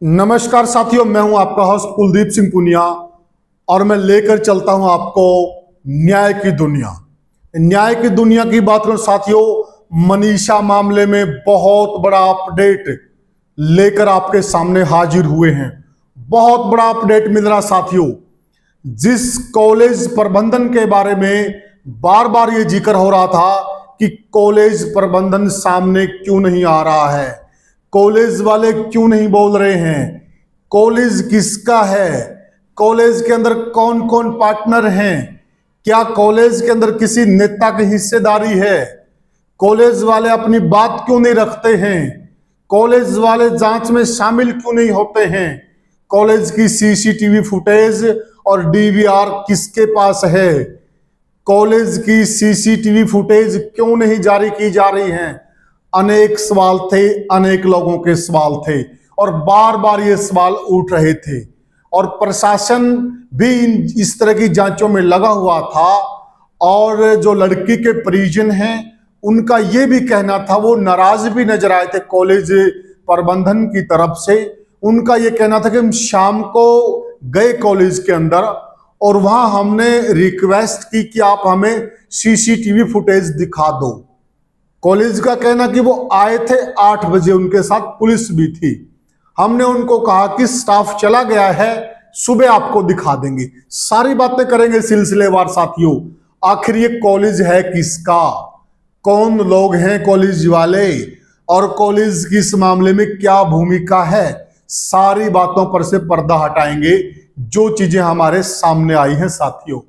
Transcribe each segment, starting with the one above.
नमस्कार साथियों, मैं हूं आपका होस्ट कुलदीप सिंह पुनिया और मैं लेकर चलता हूं आपको न्याय की दुनिया। न्याय की दुनिया की बात करूं साथियों, मनीषा मामले में बहुत बड़ा अपडेट लेकर आपके सामने हाजिर हुए हैं। बहुत बड़ा अपडेट मिल रहा साथियों। जिस कॉलेज प्रबंधन के बारे में बार बार ये जिक्र हो रहा था कि कॉलेज प्रबंधन सामने क्यों नहीं आ रहा है, कॉलेज वाले क्यों नहीं बोल रहे हैं, कॉलेज किसका है, कॉलेज के अंदर कौन कौन पार्टनर हैं, क्या कॉलेज के अंदर किसी नेता की हिस्सेदारी है, कॉलेज वाले अपनी बात क्यों नहीं रखते हैं, कॉलेज वाले जांच में शामिल क्यों नहीं होते हैं, कॉलेज की सीसीटीवी फुटेज और डीवीआर किसके पास है, कॉलेज की सीसीटीवी फुटेज क्यों नहीं जारी की जा रही है। अनेक सवाल थे, अनेक लोगों के सवाल थे और बार बार ये सवाल उठ रहे थे और प्रशासन भी इस तरह की जांचों में लगा हुआ था। और जो लड़की के परिजन हैं उनका ये भी कहना था, वो नाराज भी नजर आए थे कॉलेज प्रबंधन की तरफ से। उनका ये कहना था कि हम शाम को गए कॉलेज के अंदर और वहां हमने रिक्वेस्ट की कि आप हमें सीसीटीवी फुटेज दिखा दो। कॉलेज का कहना कि वो आए थे 8 बजे, उनके साथ पुलिस भी थी। हमने उनको कहा कि स्टाफ चला गया है, सुबह आपको दिखा देंगे। सारी बातें करेंगे सिलसिलेवार साथियों। आखिर ये कॉलेज है किसका, कौन लोग हैं कॉलेज वाले और कॉलेज की इस मामले में क्या भूमिका है, सारी बातों पर से पर्दा हटाएंगे जो चीजें हमारे सामने आई हैं साथियों।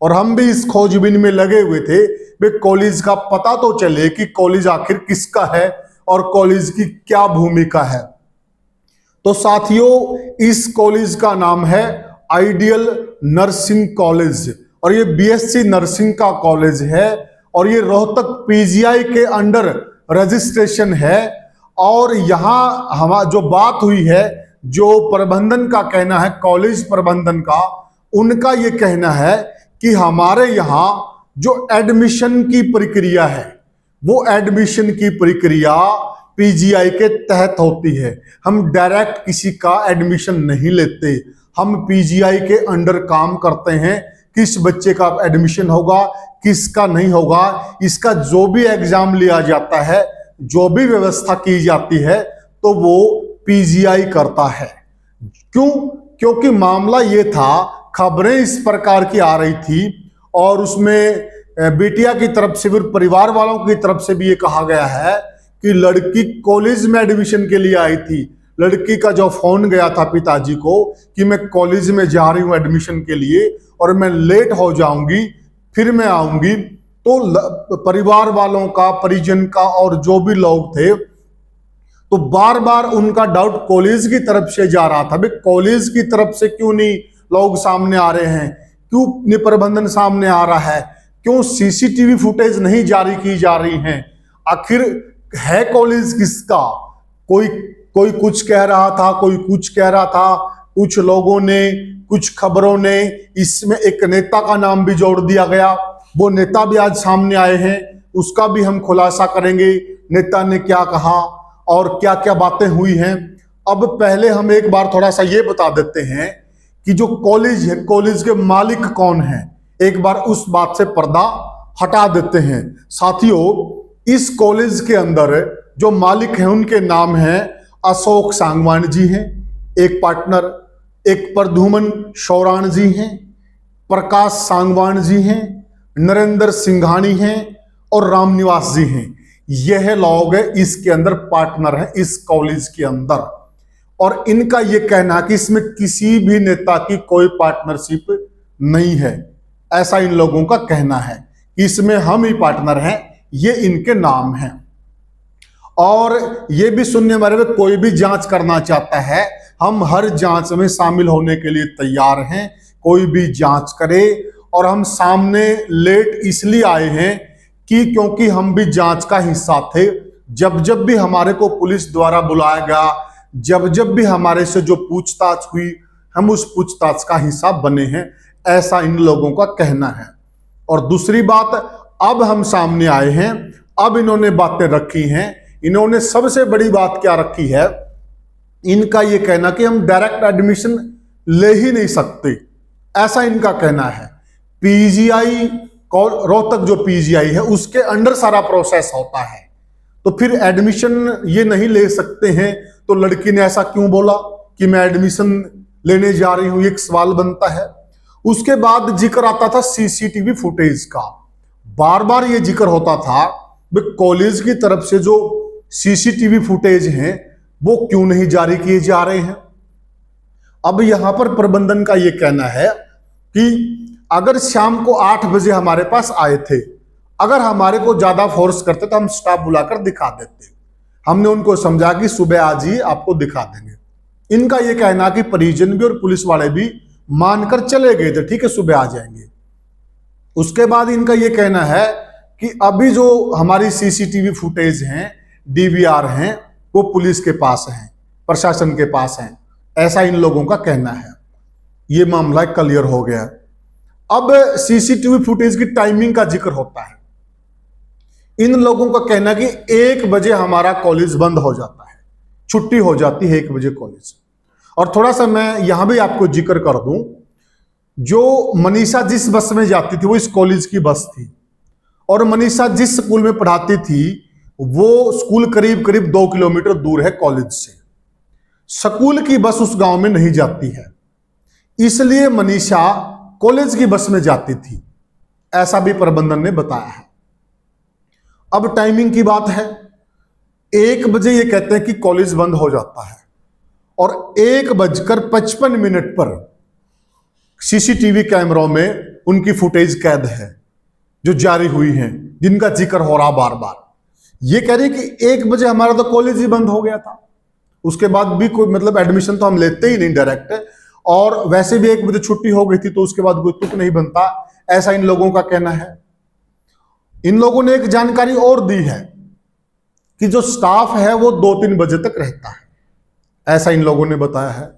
और हम भी इस खोजबीन में लगे हुए थे, वे कॉलेज का पता तो चले कि कॉलेज आखिर किसका है और कॉलेज की क्या भूमिका है। तो साथियों, इस कॉलेज का नाम है आइडियल नर्सिंग कॉलेज और ये बीएससी नर्सिंग का कॉलेज है और ये रोहतक पीजीआई के अंडर रजिस्ट्रेशन है। और यहां हमारा जो बात हुई है, जो प्रबंधन का कहना है, कॉलेज प्रबंधन का, उनका ये कहना है कि हमारे यहां जो एडमिशन की प्रक्रिया है वो एडमिशन की प्रक्रिया पीजीआई के तहत होती है। हम डायरेक्ट किसी का एडमिशन नहीं लेते, हम पीजीआई के अंडर काम करते हैं। किस बच्चे का एडमिशन होगा, किसका नहीं होगा, इसका जो भी एग्जाम लिया जाता है, जो भी व्यवस्था की जाती है, तो वो पीजीआई करता है। क्यों? क्योंकि मामला ये था, खबरें इस प्रकार की आ रही थी और उसमें बिटिया की तरफ से, फिर परिवार वालों की तरफ से भी ये कहा गया है कि लड़की कॉलेज में एडमिशन के लिए आई थी। लड़की का जो फोन गया था पिताजी को कि मैं कॉलेज में जा रही हूं एडमिशन के लिए और मैं लेट हो जाऊंगी, फिर मैं आऊंगी। तो परिवार वालों का, परिजन का और जो भी लोग थे, तो बार बार उनका डाउट कॉलेज की तरफ से जा रहा था। भाई कॉलेज की तरफ से क्यों नहीं लोग सामने आ रहे हैं, क्यों प्रबंधन सामने आ रहा है, क्यों सीसीटीवी फुटेज नहीं जारी की जा रही हैं, आखिर है कॉलेज किसका। कोई कुछ कह रहा था, कोई कुछ कह रहा था, कुछ लोगों ने, कुछ खबरों ने इसमें एक नेता का नाम भी जोड़ दिया गया। वो नेता भी आज सामने आए हैं, उसका भी हम खुलासा करेंगे, नेता ने क्या कहा और क्या क्या बातें हुई हैं। अब पहले हम एक बार थोड़ा सा ये बता देते हैं कि जो कॉलेज है, कॉलेज के मालिक कौन है, एक बार उस बात से पर्दा हटा देते हैं साथियों। इस कॉलेज के अंदर जो मालिक हैं उनके नाम हैं अशोक सांगवान जी हैं, एक पार्टनर, एक प्रद्युमन शौरान जी हैं, प्रकाश सांगवान जी हैं, नरेंद्र सिंघानी हैं और रामनिवास जी हैं। यह लोग इसके अंदर पार्टनर हैं इस कॉलेज के अंदर। और इनका यह कहना है कि इसमें किसी भी नेता की कोई पार्टनरशिप नहीं है, ऐसा इन लोगों का कहना है कि इसमें हम ही पार्टनर हैं, ये इनके नाम हैं। और ये भी सुनने वाले में कोई भी जांच करना चाहता है, हम हर जांच में शामिल होने के लिए तैयार हैं, कोई भी जांच करे। और हम सामने लेट इसलिए आए हैं कि क्योंकि हम भी जांच का हिस्सा थे। जब जब भी हमारे को पुलिस द्वारा बुलाया गया, जब जब भी हमारे से जो पूछताछ हुई, हम उस पूछताछ का हिस्सा बने हैं, ऐसा इन लोगों का कहना है। और दूसरी बात, अब हम सामने आए हैं, अब इन्होंने बातें रखी हैं। इन्होंने सबसे बड़ी बात क्या रखी है इनका ये कहना कि हम डायरेक्ट एडमिशन ले ही नहीं सकते, ऐसा इनका कहना है। पीजीआई रोहतक जो पीजीआई है उसके अंडर सारा प्रोसेस होता है, तो फिर एडमिशन ये नहीं ले सकते हैं, तो लड़की ने ऐसा क्यों बोला कि मैं एडमिशन लेने जा रही हूं, एक सवाल बनता है। उसके बाद जिक्र आता था सीसीटीवी फुटेज का, बार बार ये जिक्र होता था कॉलेज की तरफ से जो सीसीटीवी फुटेज हैं वो क्यों नहीं जारी किए जा रहे हैं। अब यहां पर प्रबंधन का ये कहना है कि अगर शाम को 8 बजे हमारे पास आए थे, अगर हमारे को ज्यादा फोर्स करते तो हम स्टाफ बुलाकर दिखा देते। हमने उनको समझा कि सुबह आज ही आपको दिखा देंगे। इनका यह कहना कि परिजन भी और पुलिस वाले भी मानकर चले गए थे, ठीक है सुबह आ जाएंगे। उसके बाद इनका यह कहना है कि अभी जो हमारी सीसीटीवी फुटेज हैं, डीवीआर हैं, वो पुलिस के पास हैं, प्रशासन के पास हैं, ऐसा इन लोगों का कहना है। ये मामला क्लियर हो गया। अब सीसीटीवी फुटेज की टाइमिंग का जिक्र होता है। इन लोगों का कहना कि 1 बजे हमारा कॉलेज बंद हो जाता है, छुट्टी हो जाती है 1 बजे कॉलेज। और थोड़ा सा मैं यहां भी आपको जिक्र कर दूं, जो मनीषा जिस बस में जाती थी वो इस कॉलेज की बस थी, और मनीषा जिस स्कूल में पढ़ाती थी वो स्कूल करीब करीब 2 किलोमीटर दूर है कॉलेज से। स्कूल की बस उस गांव में नहीं जाती है, इसलिए मनीषा कॉलेज की बस में जाती थी, ऐसा भी प्रबंधन ने बताया है। अब टाइमिंग की बात है, 1 बजे ये कहते हैं कि कॉलेज बंद हो जाता है, और 1:55 पर सीसीटीवी कैमरों में उनकी फुटेज कैद है जो जारी हुई है, जिनका जिक्र हो रहा बार बार। ये कह रही कि 1 बजे हमारा तो कॉलेज ही बंद हो गया था, उसके बाद भी कोई मतलब एडमिशन तो हम लेते ही नहीं डायरेक्ट, और वैसे भी 1 बजे छुट्टी हो गई थी तो उसके बाद कोई तुक नहीं बनता, ऐसा इन लोगों का कहना है। इन लोगों ने एक जानकारी और दी है कि जो स्टाफ है वो 2-3 बजे तक रहता है, ऐसा इन लोगों ने बताया है।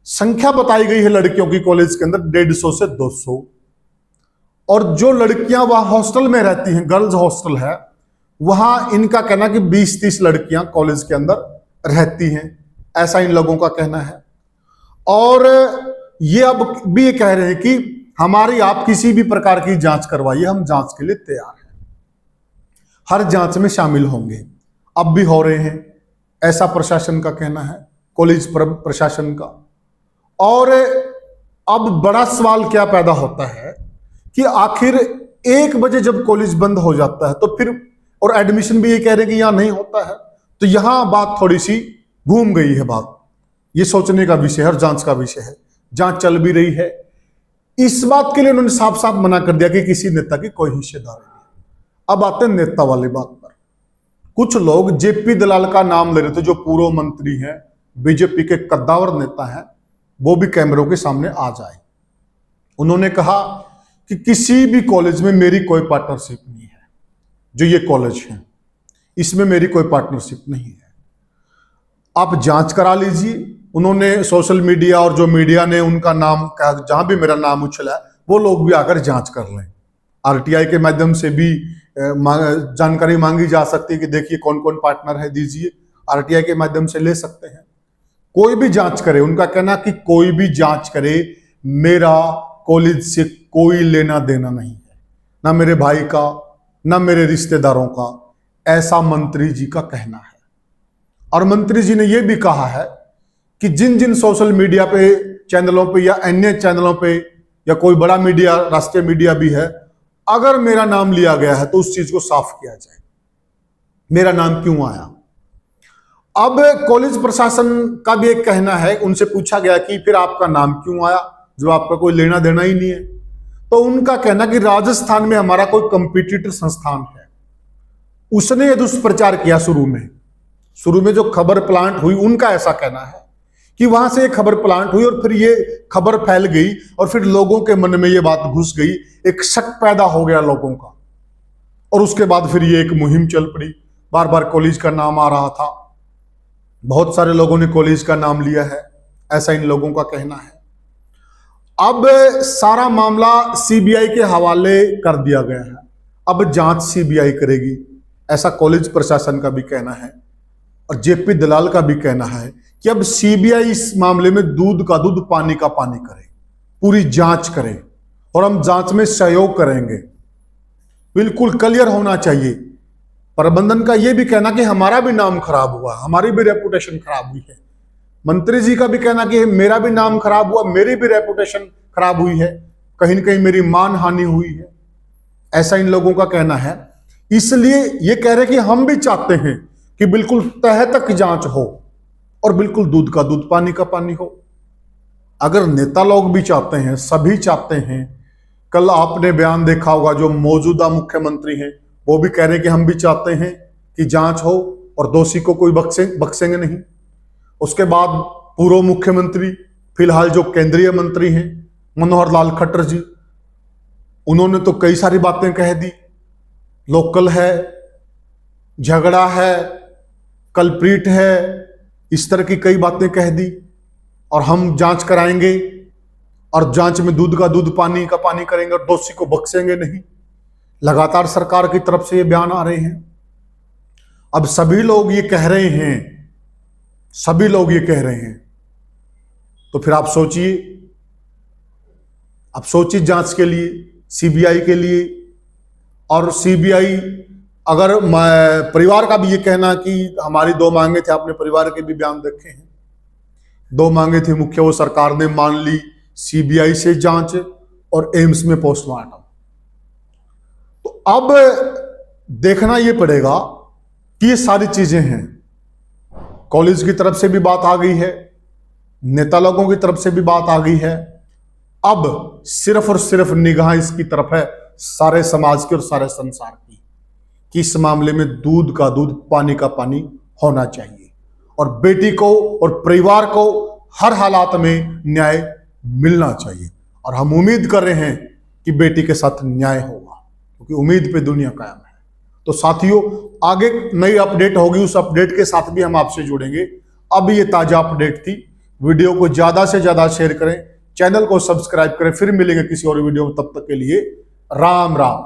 संख्या बताई गई है लड़कियों की कॉलेज के अंदर 150 से 200, और जो लड़कियां वहां हॉस्टल में रहती हैं, गर्ल्स हॉस्टल है, वहां इनका कहना कि 20-30 लड़कियां कॉलेज के अंदर रहती हैं, ऐसा इन लोगों का कहना है। और ये अब भी ये कह रहे हैं कि हमारी आप किसी भी प्रकार की जांच करवाइए, हम जांच के लिए तैयार हैं, हर जांच में शामिल होंगे, अब भी हो रहे हैं, ऐसा प्रशासन का कहना है, कॉलेज प्रशासन का। और अब बड़ा सवाल क्या पैदा होता है कि आखिर 1 बजे जब कॉलेज बंद हो जाता है तो फिर, और एडमिशन भी ये कह रहे हैं कि यहां नहीं होता है, तो यहां बात थोड़ी सी घूम गई है बात। ये सोचने का विषय है और जांच का विषय है, जांच चल भी रही है। इस बात के लिए उन्होंने साफ साफ मना कर दिया कि किसी नेता की कोई हिस्सेदारी नहीं। अब आते हैं नेता वाली बात पर। कुछ लोग जेपी दलाल का नाम ले रहे थे, जो पूर्व मंत्री हैं, बीजेपी के कद्दावर नेता हैं, वो भी कैमरों के सामने आ जाए। उन्होंने कहा कि किसी भी कॉलेज में मेरी कोई पार्टनरशिप नहीं है, जो ये कॉलेज है इसमें मेरी कोई पार्टनरशिप नहीं है, आप जांच करा लीजिए। उन्होंने सोशल मीडिया और जो मीडिया ने उनका नाम कहा, जहां भी मेरा नाम उछला है वो लोग भी आकर जांच कर लें। आरटीआई के माध्यम से भी जानकारी मांगी जा सकती है कि देखिए कौन कौन पार्टनर है, दीजिए, आरटीआई के माध्यम से ले सकते हैं। कोई भी जांच करे, उनका कहना कि कोई भी जांच करे, मेरा कॉलेज से कोई लेना देना नहीं है, ना मेरे भाई का ना मेरे रिश्तेदारों का, ऐसा मंत्री जी का कहना है। और मंत्री जी ने यह भी कहा है कि जिन जिन सोशल मीडिया पे चैनलों पे या अन्य चैनलों पे या कोई बड़ा मीडिया, राष्ट्रीय मीडिया भी है, अगर मेरा नाम लिया गया है तो उस चीज को साफ किया जाए, मेरा नाम क्यों आया। अब कॉलेज प्रशासन का भी एक कहना है, उनसे पूछा गया कि फिर आपका नाम क्यों आया जब आपका कोई लेना देना ही नहीं है, तो उनका कहना कि राजस्थान में हमारा कोई कंपटीटर संस्थान है, उसने यह दुष्प्रचार किया। शुरू में जो खबर प्लांट हुई, उनका ऐसा कहना है कि वहां से एक खबर प्लांट हुई और फिर ये खबर फैल गई और फिर लोगों के मन में ये बात घुस गई, एक शक पैदा हो गया लोगों का, और उसके बाद फिर ये एक मुहिम चल पड़ी। बार बार कॉलेज का नाम आ रहा था, बहुत सारे लोगों ने कॉलेज का नाम लिया है, ऐसा इन लोगों का कहना है। अब सारा मामला सीबीआई के हवाले कर दिया गया है, अब जांच सीबीआई करेगी, ऐसा कॉलेज प्रशासन का भी कहना है। और जेपी दलाल का भी कहना है कि अब सीबीआई इस मामले में दूध का दूध पानी का पानी करे, पूरी जांच करे और हम जांच में सहयोग करेंगे। बिल्कुल क्लियर होना चाहिए। प्रबंधन का यह भी कहना कि हमारा भी नाम खराब हुआ, हमारी भी रेपुटेशन खराब हुई है। मंत्री जी का भी कहना कि मेरा भी नाम खराब हुआ, मेरी भी रेपुटेशन खराब हुई है, कहीं ना कहीं मेरी मान हानि हुई है, ऐसा इन लोगों का कहना है। इसलिए ये कह रहे कि हम भी चाहते हैं कि बिल्कुल तह तक जांच हो और बिल्कुल दूध का दूध पानी का पानी हो। अगर नेता लोग भी चाहते हैं, सभी चाहते हैं, कल आपने बयान देखा होगा जो मौजूदा मुख्यमंत्री हैं वो भी कह रहे हैं कि हम भी चाहते हैं कि जांच हो और दोषी को कोई बख्शेंगे नहीं। उसके बाद पूर्व मुख्यमंत्री, फिलहाल जो केंद्रीय मंत्री हैं मनोहर लाल खट्टर जी, उन्होंने तो कई सारी बातें कह दी। लोकल है, झगड़ा है, कल्प्रीट है, इस तरह की कई बातें कह दी और हम जांच कराएंगे और जांच में दूध का दूध पानी का पानी करेंगे और दोषी को बख्शेंगे नहीं। लगातार सरकार की तरफ से ये बयान आ रहे हैं। अब सभी लोग ये कह रहे हैं, सभी लोग ये कह रहे हैं, तो फिर आप सोचिए जांच के लिए, सीबीआई के लिए। और सीबीआई, अगर परिवार का भी ये कहना कि हमारी 2 मांगे थे, आपने परिवार के भी बयान देखे हैं, 2 मांगे थी मुख्य, वो सरकार ने मान ली, सीबीआई से जांच और एम्स में पोस्टमार्टम। तो अब देखना ये पड़ेगा कि ये सारी चीजें हैं। कॉलेज की तरफ से भी बात आ गई है, नेता लोगों की तरफ से भी बात आ गई है। अब सिर्फ और सिर्फ निगाह इसकी तरफ है सारे समाज की और सारे संसार की कि इस मामले में दूध का दूध पानी का पानी होना चाहिए और बेटी को और परिवार को हर हालात में न्याय मिलना चाहिए। और हम उम्मीद कर रहे हैं कि बेटी के साथ न्याय होगा, क्योंकि उम्मीद पे दुनिया कायम है। तो साथियों, आगे नई अपडेट होगी, उस अपडेट के साथ भी हम आपसे जुड़ेंगे। अब ये ताजा अपडेट थी। वीडियो को ज्यादा से ज्यादा शेयर करें, चैनल को सब्सक्राइब करें। फिर मिलेंगे किसी और वीडियो में, तब तक के लिए राम राम।